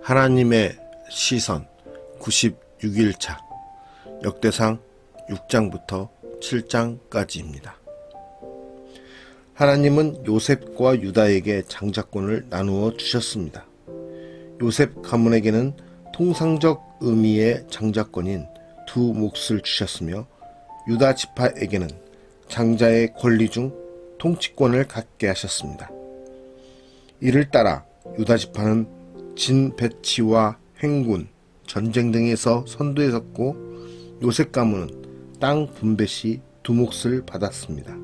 하나님의 시선 96일차 역대상 6장부터 7장까지입니다. 하나님은 요셉과 유다에게 장자권을 나누어 주셨습니다. 요셉 가문에게는 통상적 의미의 장자권인 두 몫을 주셨으며 유다 지파에게는 장자의 권리 중 통치권을 갖게 하셨습니다. 이를 따라 유다 지파는 진 배치와 행군, 전쟁 등에서 선두에 섰고 요셉 가문은 땅 분배 시 두 몫을 받았습니다.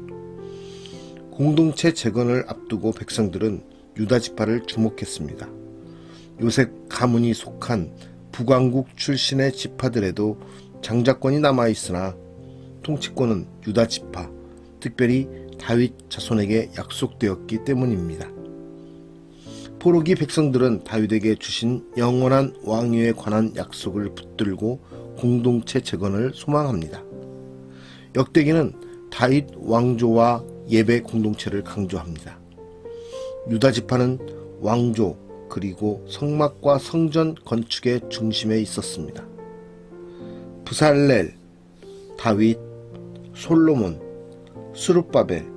공동체 재건을 앞두고 백성들은 유다 지파를 주목했습니다. 요셉 가문이 속한 북왕국 출신의 지파들에도 장자권이 남아있으나 통치권은 유다 지파, 특별히 다윗 자손에게 약속되었기 때문입니다. 포로기 백성들은 다윗에게 주신 영원한 왕위에 관한 약속을 붙들고 공동체 재건을 소망합니다. 역대기는 다윗 왕조와 예배 공동체를 강조합니다. 유다 지파는 왕조 그리고 성막과 성전 건축의 중심에 있었습니다. 브살렐, 다윗, 솔로몬, 스룹바벨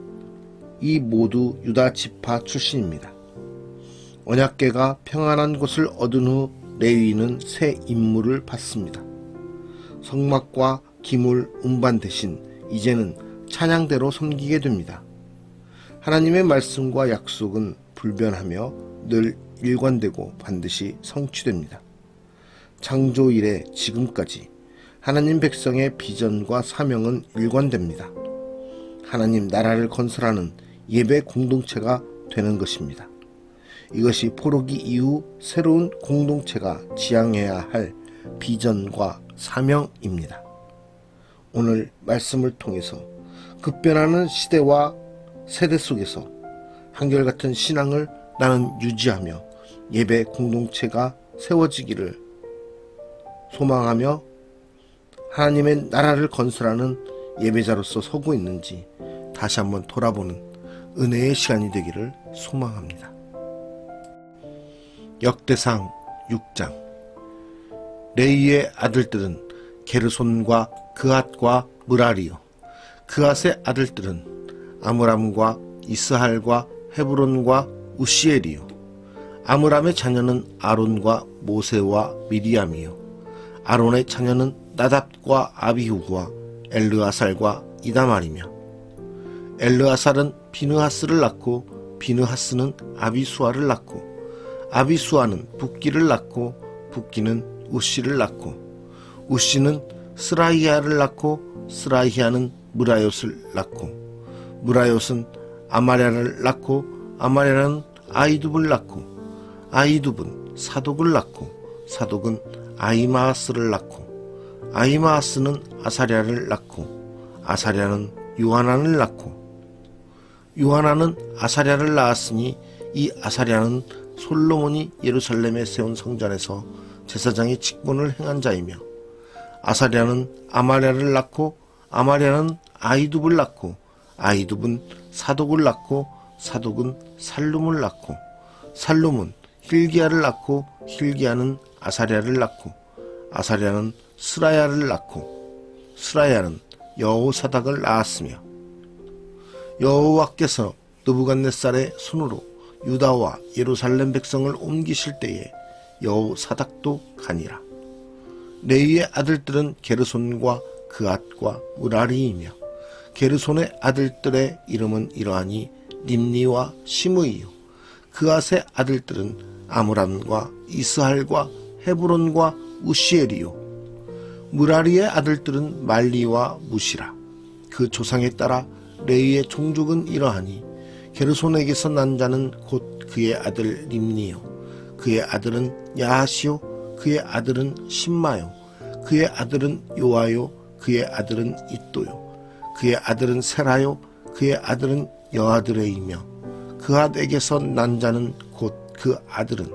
이 모두 유다 지파 출신입니다. 언약궤가 평안한 곳을 얻은 후 레위인은 새 임무를 받습니다. 성막과 기물 운반 대신 이제는 찬양대로 섬기게 됩니다. 하나님의 말씀과 약속은 불변하며 늘 일관되고 반드시 성취됩니다. 창조 이래 지금까지 하나님 백성의 비전과 사명은 일관됩니다. 하나님 나라를 건설하는 예배 공동체가 되는 것입니다. 이것이 포로기 이후 새로운 공동체가 지향해야 할 비전과 사명입니다. 오늘 말씀을 통해서 급변하는 시대와 세대 속에서 한결같은 신앙을 나는 유지하며 예배 공동체가 세워지기를 소망하며 하나님의 나라를 건설하는 예배자로서 서고 있는지 다시 한번 돌아보는 은혜의 시간이 되기를 소망합니다. 역대상 6장 레위의 아들들은 게르손과 그앗과 므라리요 그앗의 아들들은 아므람과 이스할과 헤브론과 우시엘이요 아므람의 자녀는 아론과 모세와 미리암이요 아론의 자녀는 나답과 아비후와 엘르아살과 이다말이며 엘르아살은 비느하스를 낳고 비느하스는 아비수아를 낳고 아비수아는 붓기를 낳고 붓기는 우시를 낳고 우시는 스라히아를 낳고 스라히아는 무라옅을 낳고 무라옅은 아마랴를 낳고 아마랴는 아이둡을 낳고 아이둡은 사독을 낳고 사독은 아히마아스를 낳고 아히마아스는 아사랴를 낳고 아사랴는 요하난을 낳고 요하난은 아사랴를 낳았으니 이 아사랴는 솔로몬이 예루살렘에 세운 성전에서 제사장의 직분을 행한 자이며 아사랴는 아마랴를 낳고 아마랴는 아이둡을 낳고 아이둡은 사독을 낳고 사독은 살룸을 낳고 살룸은 hil기야를 낳고 hil기야는 아사랴를 낳고 아사랴는 스라야를 낳고 스라야는 여호사닥을 낳았으며 여호와께서 느부갓네살의 손으로 유다와 예루살렘 백성을 옮기실 때에 여호사닥도 가니라. 레위의 아들들은 게르손과 그앗과 므라리이며 게르손의 아들들의 이름은 이러하니 림니와 시므이요 그앗의 아들들은 아므람과 이스할과 헤브론과 우시엘이요 므라리의 아들들은 말리와 무시라. 그 조상에 따라 레위의 종족은 이러하니 게르손에게서 난 자는 곧 그의 아들 림니요 그의 아들은 야하시요 그의 아들은 심마요 그의 아들은 요아요 그의 아들은 잇도요 그의 아들은 세라요 그의 아들은 여아드레이며 그앗에게서 난 자는 곧 그 아들은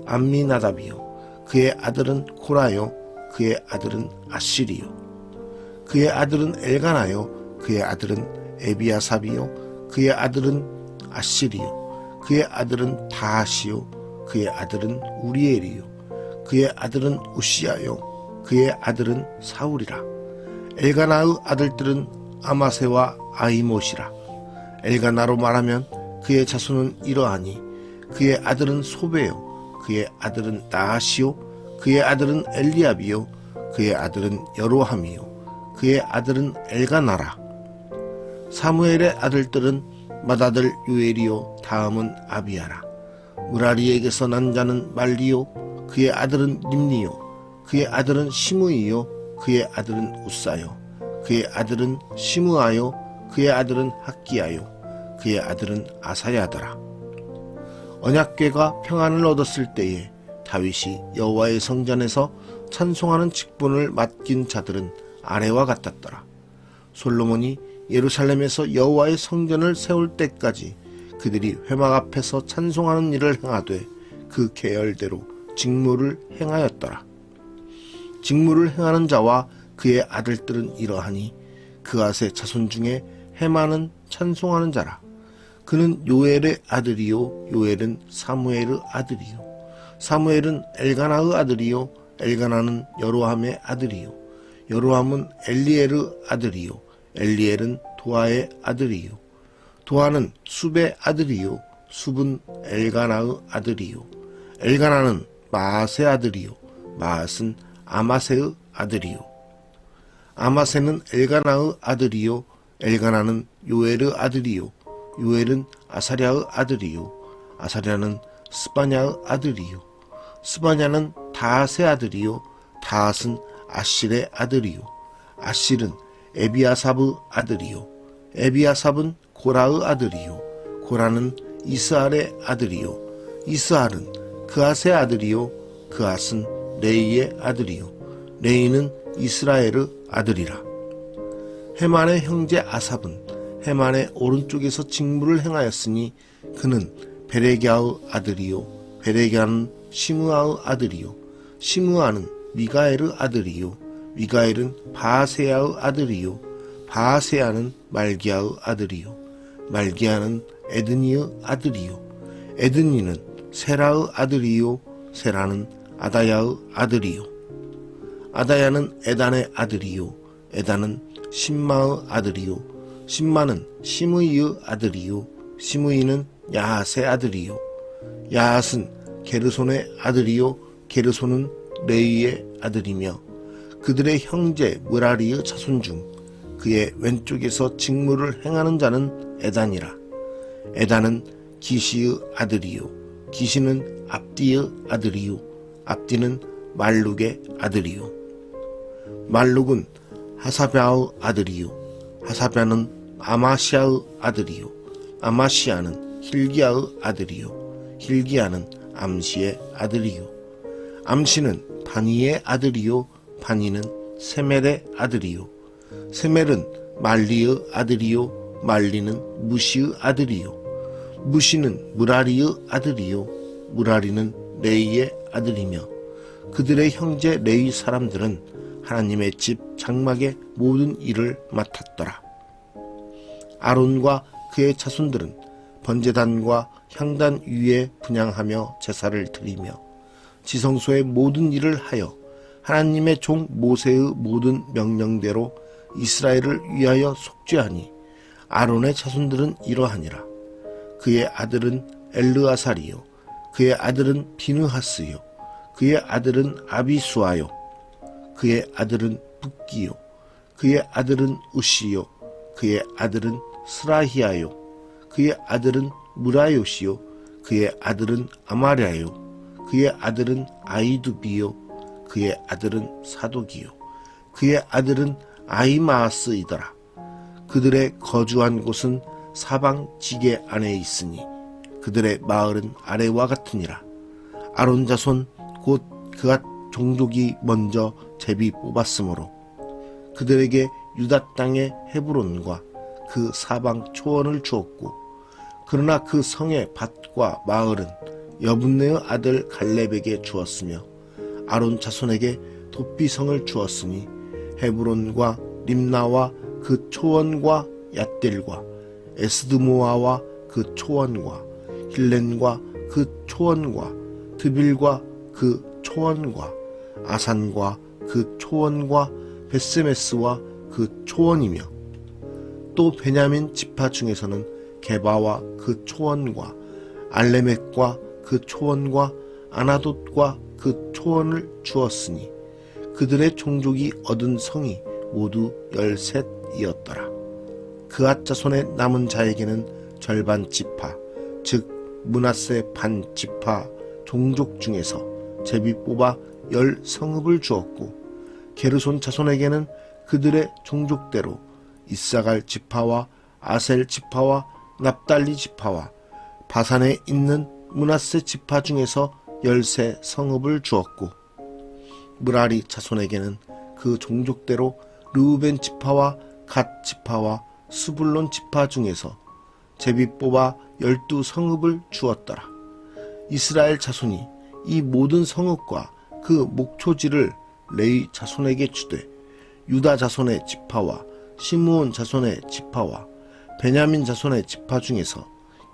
암미나답이요 그의 아들은 코라요 그의 아들은 아시리요 그의 아들은 엘가나요 그의 아들은 에비아삽이요 그의 아들은 아시리요 그의 아들은 다하시요 그의 아들은 우리엘이요 그의 아들은 우시야요 그의 아들은 사울이라. 엘가나의 아들들은 아마세와 아이못이라. 엘가나로 말하면 그의 자손은 이러하니 그의 아들은 소베요 그의 아들은 나하시요 그의 아들은 엘리압이요 그의 아들은 여로함이요 그의 아들은 엘가나라. 사무엘의 아들들은 맏아들 요엘이요 다음은 아비야라. 무라리에게서 난 자는 말리요 그의 아들은 림니요 그의 아들은 시므이요 그의 아들은 우사요 그의 아들은 시므아요 그의 아들은 학기야요 그의 아들은 아사야더라. 언약궤가 평안을 얻었을 때에 다윗이 여호와의 성전에서 찬송하는 직분을 맡긴 자들은 아래와 같았더라. 솔로몬이 예루살렘에서 여호와의 성전을 세울 때까지 그들이 회막 앞에서 찬송하는 일을 행하되 그 계열대로 직무를 행하였더라. 직무를 행하는 자와 그의 아들들은 이러하니 그앗의 자손 중에 헤마는 찬송하는 자라. 그는 요엘의 아들이요 요엘은 사무엘의 아들이요 사무엘은 엘가나의 아들이요 엘가나는 여로함의 아들이요 여로함은 엘리엘의 아들이요 엘리엘은 도아의 아들이요 도아는 숲의 아들이요 숲은 엘가나의 아들이요 엘가나는 마앗의 아들이요 마앗은 아마세의 아들이요 아마세는 엘가나의 아들이요 엘가나는 요엘의 아들이요 요엘은 아사랴의 아들이요 아사랴는 스바냐의 아들이요 스바냐는 다앗의 아들이요 다앗은 아실의 아들이요 아실은 에비아삽의 아들이요 에비아삽은 고라의 아들이요 고라는 이스알의 아들이요 이스알은 그앗의 아들이요 그앗은 레이의 아들이요 레이는 이스라엘의 아들이라. 헤만의 형제 아삽은 헤만의 오른쪽에서 직무를 행하였으니 그는 베레기아의 아들이요 베레기아는 시므아의 아들이요 시므아는 미가엘의 아들이요 미가엘은 바아세야의 아들이요 바아세야는 말기야의 아들이요 말기야는 에드니의 아들이요 에드니는 세라의 아들이요 세라는 아다야의 아들이요 아다야는 에단의 아들이요 에단은 심마의 아들이요 심마는 시므이의 아들이요 시므이는 야핫의 아들이요 야핫은 게르손의 아들이요 게르손은 레이의 아들이며 그들의 형제 무라리의 자손 중 그의 왼쪽에서 직무를 행하는 자는 에단이라. 에단은 기시의 아들이요 기시는 압디의 아들이요 압디는 말룩의 아들이요 말룩은 하사랴의 아들이요 하사랴는 아마시아의 아들이요 아마시아는 hil기야의 아들이요 hil기야는 암시의 아들이요 암시는 바니의 아들이요 바니는 세멜의 아들이요 세멜은 말리의 아들이요 말리는 무시의 아들이요 무시는 무라리의 아들이요 무라리는 레이의 아들이며 그들의 형제 레위 사람들은 하나님의 집 장막의 모든 일을 맡았더라. 아론과 그의 자손들은 번제단과 향단 위에 분향하며 제사를 드리며 지성소의 모든 일을 하여 하나님의 종 모세의 모든 명령대로 이스라엘을 위하여 속죄하니 아론의 자손들은 이러하니라. 그의 아들은 엘르아살이요 그의 아들은 비느하스요 그의 아들은 아비수아요 그의 아들은 붓기요 그의 아들은 우시요 그의 아들은 스라히아요 그의 아들은 무라요시요 그의 아들은 아마랴요 그의 아들은 아이두비요 그의 아들은 사독이요 그의 아들은 아히마아스이더라. 그들의 거주한 곳은 사방 지게 안에 있으니 그들의 마을은 아래와 같으니라. 아론 자손 곧 그앗 종족이 먼저 제비 뽑았으므로 그들에게 유다 땅의 헤브론과 그 사방 초원을 주었고 그러나 그 성의 밭과 마을은 여분네의 아들 갈렙에게 주었으며 아론 자손에게 돕비성을 주었으니 헤브론과 림나와 그 초원과 얏딜과 에스드모아와 그 초원과 힐렌과 그 초원과 드빌과 그 초원과 아산과 그 초원과 벳세메스와 그 초원이며 또 베냐민 지파 중에서는 게바와 그 초원과 알레멕과 그 초원과 아나돗과 그 초원을 주었으니 그들의 종족이 얻은 성이 모두 13이었더라. 그앗 자손의 남은 자에게는 절반 지파 즉 므낫세 반 지파 종족 중에서 제비 뽑아 10성읍을 주었고 게르손 자손에게는 그들의 종족대로 이사갈 지파와 아셀 지파와 납달리 지파와 바산에 있는 므낫세 지파 중에서 13성읍을 주었고 므라리 자손에게는 그 종족대로 르우벤 지파와 갓 지파와 스불론 지파 중에서 제비 뽑아 12성읍을 주었더라. 이스라엘 자손이 이 모든 성읍과 그 목초지를 레위 자손에게 주되 유다 자손의 지파와 시므온 자손의 지파와 베냐민 자손의 지파 중에서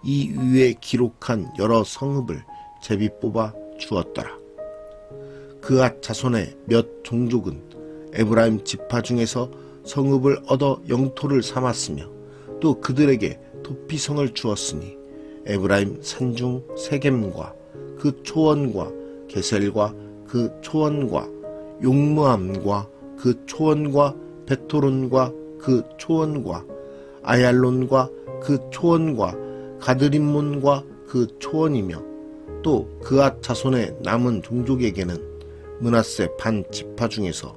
이 위에 기록한 여러 성읍을 제비 뽑아 주었더라. 그앗 자손의 몇 종족은 에브라임 지파 중에서 성읍을 얻어 영토를 삼았으며 또 그들에게 도피성을 주었으니 에브라임 산중 세겜과 그 초원과 게셀과 그 초원과 용므암과 그 초원과 베토론과 그 초원과 아얄론과 그 초원과 가드림몬과 그 초원이며 또 그앗 자손의 남은 종족에게는 므낫세 반 지파 중에서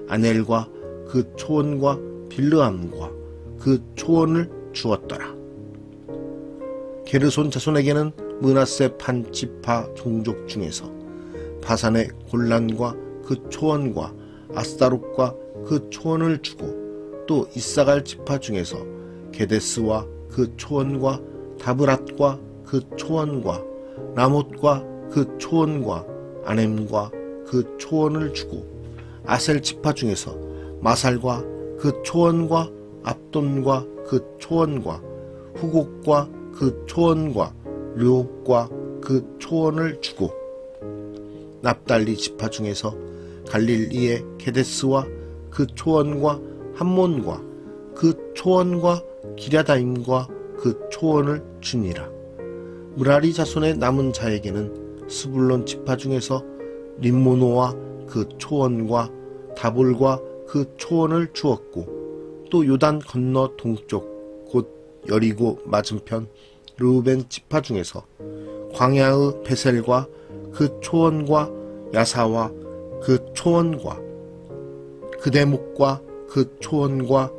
아넬과 그 초원과 빌르암과 그 초원을 주었더라. 게르손 자손에게는 므낫세 반 지파 종족 중에서 바산의 골란과 그 초원과 아스다롯과 그 초원을 주고 또 이사갈 지파 중에서 게데스와 그 초원과 다브랏과 그 초원과 라못과 그 초원과 아넴과 그 초원을 주고 아셀 지파 중에서 마살과 그 초원과 압돈과 그 초원과 후곡과 그 초원과 르옥과 그 초원을 주고 납달리 지파 중에서 갈릴리의 게데스와 그 초원과 함몬과 그 초원과 기랴다임과 그 초원을 주니라. 므라리 자손의 남은 자에게는 스불론 지파 중에서 림모노와 그 초원과 다볼과 그 초원을 주었고 또 요단 건너 동쪽 곧 여리고 맞은편 르우벤 지파 중에서 광야의 베셀과 그 초원과 야사와 그 초원과 그대목과 그 초원과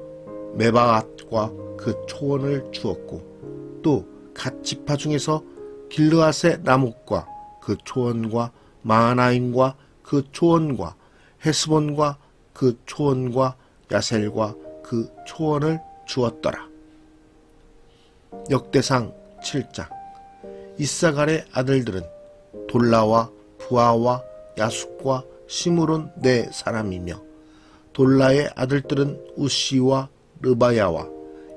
메바앗과 그 초원을 주었고 또 갓 지파 중에서 길르앗의 나목과 그 초원과 마하나임과 그 초원과 헤스본과 그 초원과 야셀과 그 초원을 주었더라. 역대상 7장. 이사갈의 아들들은 돌라와 부하와 야숫과 시므론 네 사람이며 돌라의 아들들은 우시와 르바야와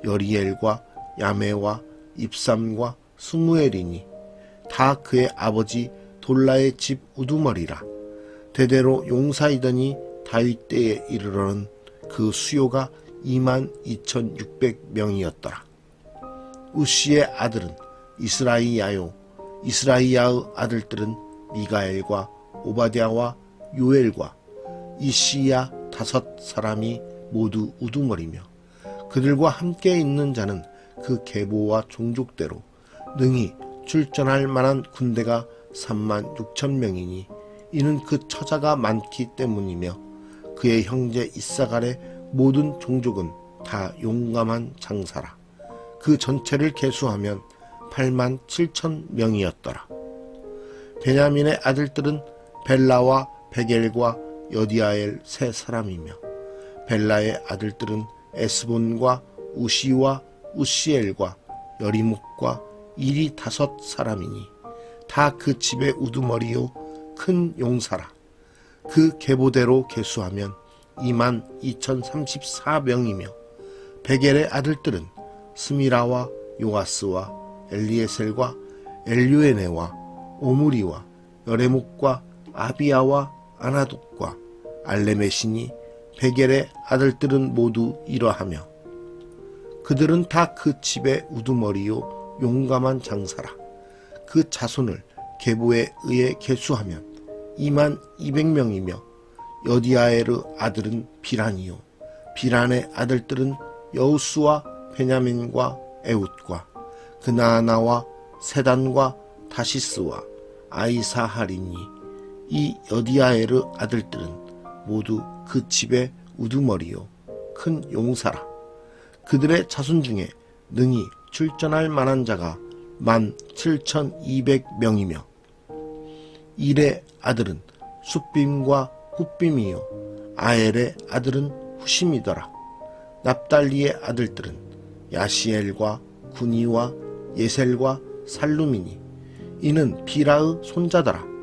여리엘과 야메와 입삼과 스무엘이니 다 그의 아버지 돌라의 집 우두머리라. 대대로 용사이더니 다윗 때에 이르러는 그 수요가 22,600명이었더라. 우시의 아들은 이스라이야요 이스라이야의 아들들은 미가엘과 오바댜와 요엘과 이시야 5사람이 모두 우두머리며 그들과 함께 있는 자는 그 계보와 종족대로 능히 출전할 만한 군대가 36,000명이니 이는 그 처자가 많기 때문이며 그의 형제 이사갈의 모든 종족은 다 용감한 장사라. 그 전체를 계수하면 87,000명이었더라. 베냐민의 아들들은 벨라와 베겔과 여디아엘 3사람이며 벨라의 아들들은 에스본과 우시와 우시엘과 여리목과 일이 5사람이니 다 그 집의 우두머리요 큰 용사라. 그 계보대로 계수하면 22,034명이며 베겔의 아들들은 스미라와 요아스와 엘리에셀과 엘요에네와 오므리와 여레목과 아비야와 아나독과 알레메시니 베겔의 아들들은 모두 이러하며 그들은 다 그 집의 우두머리요 용감한 장사라. 그 자손을 계보에 의해 계수하면 22,000명이며 여디아에르 아들은 비란이요 비란의 아들들은 여우스와 베냐민과 에웃과 그나아나와 세단과 다시스와 아이사하리니 이 여디아에르 아들들은 모두 그 집의 우두머리요 큰 용사라. 그들의 자손 중에 능히 출전할 만한 자가 17,200명이며 일의 아들은 숫빔과 훗빔이요 아엘의 아들은 후심이더라. 납달리의 아들들은 야시엘과 구니와 예셀과 살루미니 이는 비라의 손자더라.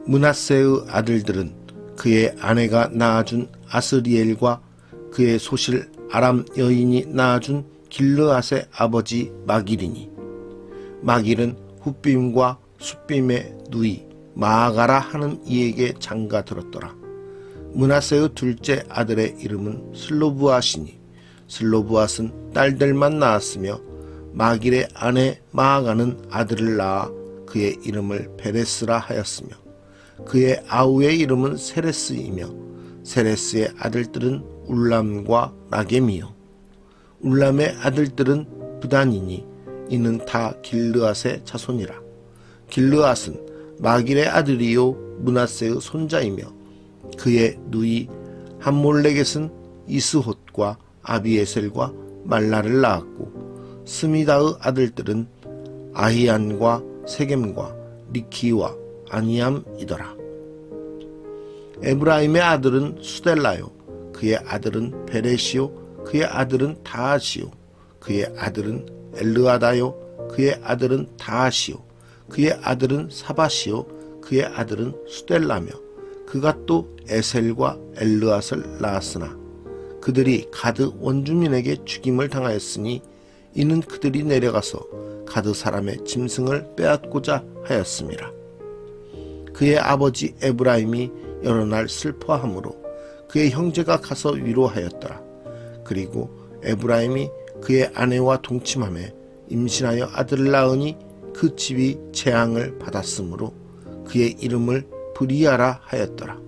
므낫세의 아들들은 그의 아내가 낳아준 아스리엘과 그의 소실 아람 여인이 낳아준 길르앗의 아버지 마길이니 마길은 훗빔과 숫빔의 누이 마아가라 하는 이에게 장가 들었더라. 므낫세의 둘째 아들의 이름은 슬로브앗이니 슬로브앗은 딸들만 낳았으며 마길의 아내 마아가는 아들을 낳아 그의 이름을 베레스라 하였으며 그의 아우의 이름은 세레스이며 세레스의 아들들은 울람과 라겜이요 울람의 아들들은 브단이니 이는 다 길르앗의 자손이라. 길르앗은 마길의 아들이요 므낫세의 손자이며 그의 누이 함몰레겟은 이스톳과 아비에셀과 말라를 낳았고 스미다의 아들들은 아히안과 세겜과 리키와 아니암이더라. 에브라임의 아들은 수델라요 그의 아들은 베레시요 그의 아들은 다하시요 그의 아들은 엘르아다요 그의 아들은 다하시요 그의 아들은 사바시요 그의 아들은 수델라며 그가 또 에셀과 엘르앗을 낳았으나 그들이 가드 원주민에게 죽임을 당하였으니 이는 그들이 내려가서 가드 사람의 짐승을 빼앗고자 하였음이라. 그의 아버지 에브라임이 여러 날 슬퍼하므로 그의 형제가 가서 위로하였더라. 그리고 에브라임이 그의 아내와 동침하며 임신하여 아들을 낳으니 그 집이 재앙을 받았으므로 그의 이름을 브리아라 하였더라.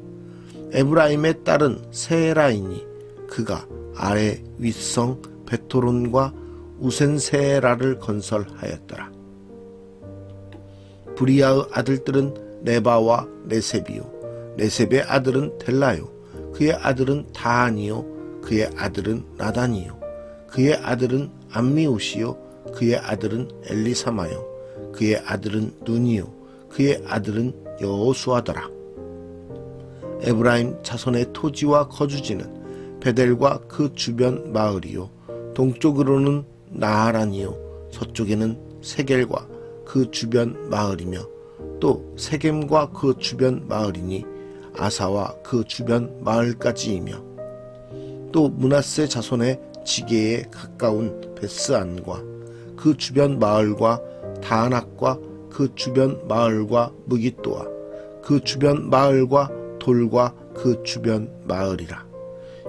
에브라임의 딸은 세라이니 그가 아래 윗성 베토론과 우센세라를 건설하였더라. 브리아의 아들들은 네바와 레셉이요 레셉의 아들은 델라요 그의 아들은 다하니요 그의 아들은 나단이요 그의 아들은 암미우시요 그의 아들은 엘리사마요 그의 아들은 눈이요 그의 아들은 여호수아더라. 에브라임 자손의 토지와 거주지는 베델과 그 주변 마을이요 동쪽으로는 나하란이요 서쪽에는 세겔과 그 주변 마을이며 또 세겜과 그 주변 마을이니 아사와 그 주변 마을까지이며 또 므낫세 자손의 지게에 가까운 베스안과 그 주변 마을과 다낙과 그 주변 마을과 무깃도와 그 주변 마을과 돌과 그 주변 마을이라.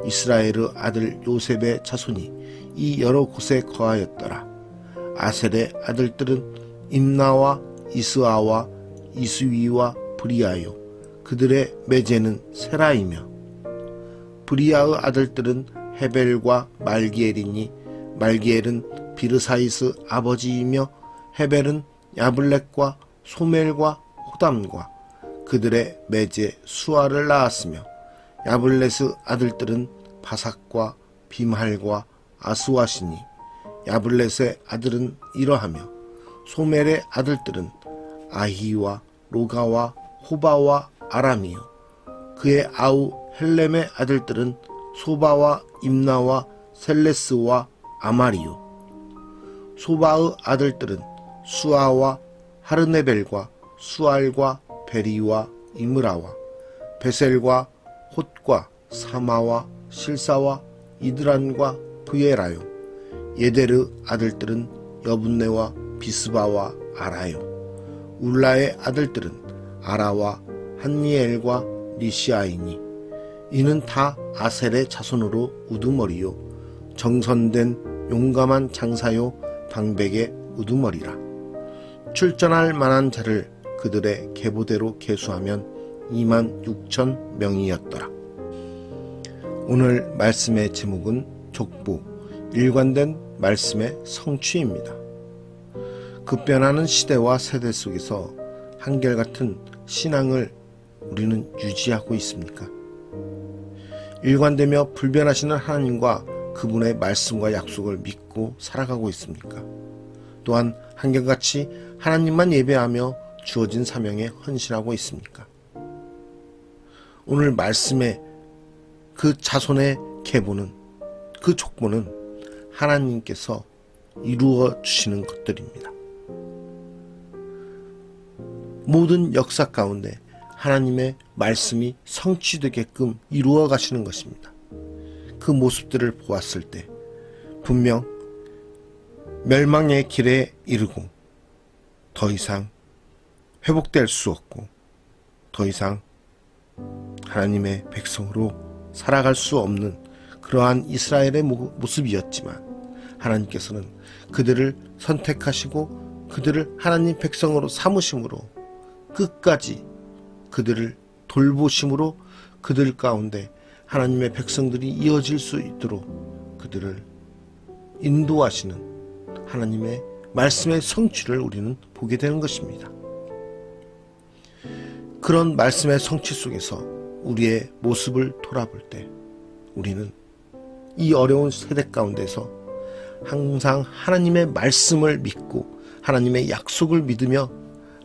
이스라엘의 아들 요셉의 자손이 이 여러 곳에 거하였더라. 아셀의 아들들은 임나와 이스아와 이스위와 브리아요 그들의 매제는 세라이며 브리아의 아들들은 헤벨과 말기엘이니 말기엘은 비르사이스 아버지이며 헤벨은 야블렛과 소멜과 호담과 그들의 매제 수아를 낳았으며 야블렛의 아들들은 바삭과 빔할과 아스와시니 야블렛의 아들은 이러하며 소멜의 아들들은 아히와 로가와 호바와 아람이요 그의 아우 헬렘의 아들들은 소바와 임나와 셀레스와 아마리요 소바의 아들들은 수아와 하르네벨과 수알과 베리와 이므라와 베셀과 톳과 사마와 실사와 이드란과 브예라요 예데르 아들들은 여분네와 비스바와 아라요 울라의 아들들은 아라와 한니엘과 리시아이니 이는 다 아셀의 자손으로 우두머리요 정선된 용감한 장사요 방백의 우두머리라. 출전할 만한 자를 그들의 계보대로 계수하면 26,000명이었더라. 오늘 말씀의 제목은 족보, 일관된 말씀의 성취입니다. 급변하는 시대와 세대 속에서 한결같은 신앙을 우리는 유지하고 있습니까? 일관되며 불변하시는 하나님과 그분의 말씀과 약속을 믿고 살아가고 있습니까? 또한 한결같이 하나님만 예배하며 주어진 사명에 헌신하고 있습니까? 오늘 말씀의 그 자손의 계보는, 그 족보는 하나님께서 이루어 주시는 것들입니다. 모든 역사 가운데 하나님의 말씀이 성취되게끔 이루어 가시는 것입니다. 그 모습들을 보았을 때 분명 멸망의 길에 이르고 더 이상 회복될 수 없고 더 이상 하나님의 백성으로 살아갈 수 없는 그러한 이스라엘의 모습이었지만 하나님께서는 그들을 선택하시고 그들을 하나님 백성으로 삼으심으로 끝까지 그들을 돌보심으로 그들 가운데 하나님의 백성들이 이어질 수 있도록 그들을 인도하시는 하나님의 말씀의 성취를 우리는 보게 되는 것입니다. 그런 말씀의 성취 속에서 우리의 모습을 돌아볼 때 우리는 이 어려운 세대 가운데서 항상 하나님의 말씀을 믿고 하나님의 약속을 믿으며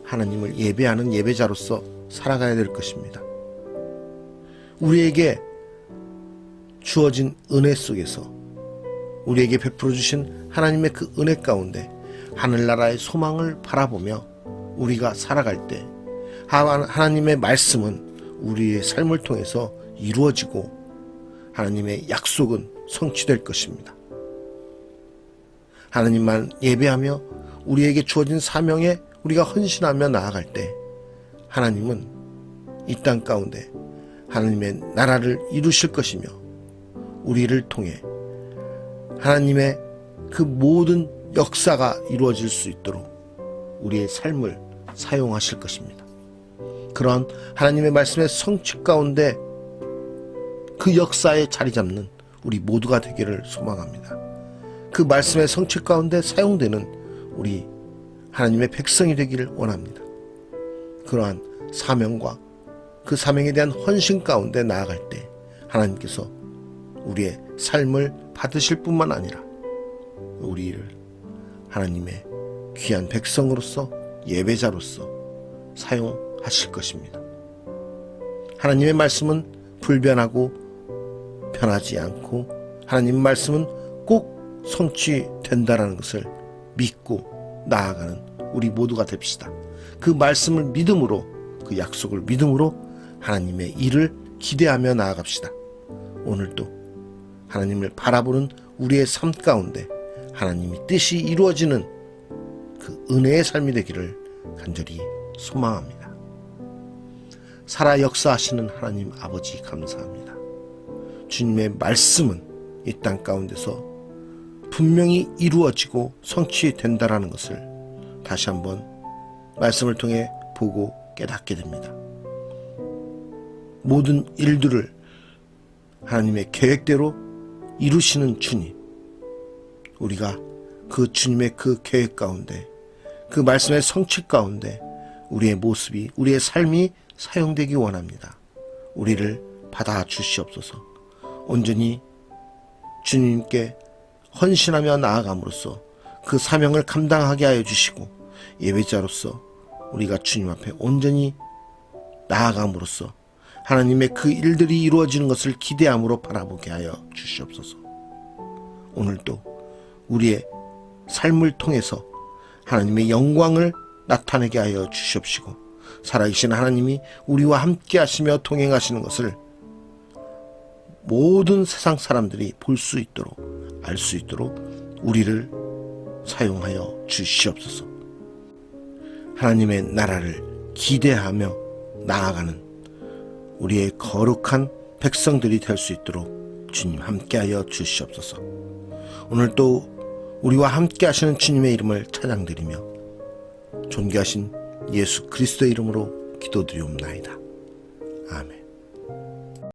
하나님을 예배하는 예배자로서 살아가야 될 것입니다. 우리에게 주어진 은혜 속에서 우리에게 베풀어 주신 하나님의 그 은혜 가운데 하늘나라의 소망을 바라보며 우리가 살아갈 때 하나님의 말씀은 우리의 삶을 통해서 이루어지고 하나님의 약속은 성취될 것입니다. 하나님만 예배하며 우리에게 주어진 사명에 우리가 헌신하며 나아갈 때 하나님은 이 땅 가운데 하나님의 나라를 이루실 것이며 우리를 통해 하나님의 그 모든 역사가 이루어질 수 있도록 우리의 삶을 사용하실 것입니다. 그런 하나님의 말씀의 성취 가운데 그 역사에 자리 잡는 우리 모두가 되기를 소망합니다. 그 말씀의 성취 가운데 사용되는 우리 하나님의 백성이 되기를 원합니다. 그러한 사명과 그 사명에 대한 헌신 가운데 나아갈 때 하나님께서 우리의 삶을 받으실 뿐만 아니라 우리를 하나님의 귀한 백성으로서 예배자로서 사용하실 것입니다. 하나님의 말씀은 불변하고 변하지 않고 하나님 말씀은 꼭 성취된다라는 것을 믿고 나아가는 우리 모두가 됩시다. 그 말씀을 믿음으로 그 약속을 믿음으로 하나님의 일을 기대하며 나아갑시다. 오늘도 하나님을 바라보는 우리의 삶 가운데 하나님의 뜻이 이루어지는 그 은혜의 삶이 되기를 간절히 소망합니다. 살아 역사하시는 하나님 아버지 감사합니다. 주님의 말씀은 이 땅 가운데서 분명히 이루어지고 성취된다라는 것을 다시 한번 말씀을 통해 보고 깨닫게 됩니다. 모든 일들을 하나님의 계획대로 이루시는 주님, 우리가 그 주님의 그 계획 가운데 그 말씀의 성취 가운데 우리의 모습이 우리의 삶이 사용되기 원합니다. 우리를 받아 주시옵소서. 온전히 주님께 헌신하며 나아감으로써 그 사명을 감당하게 하여 주시고 예배자로서 우리가 주님 앞에 온전히 나아감으로써 하나님의 그 일들이 이루어지는 것을 기대함으로 바라보게 하여 주시옵소서. 오늘도 우리의 삶을 통해서 하나님의 영광을 나타내게 하여 주시옵시고 살아계신 하나님이 우리와 함께 하시며 동행하시는 것을 모든 세상 사람들이 볼 수 있도록 알 수 있도록 우리를 사용하여 주시옵소서. 하나님의 나라를 기대하며 나아가는 우리의 거룩한 백성들이 될 수 있도록 주님 함께하여 주시옵소서. 오늘도 우리와 함께 하시는 주님의 이름을 찬양드리며 존귀하신 예수 그리스도의 이름으로 기도드리옵나이다. 아멘.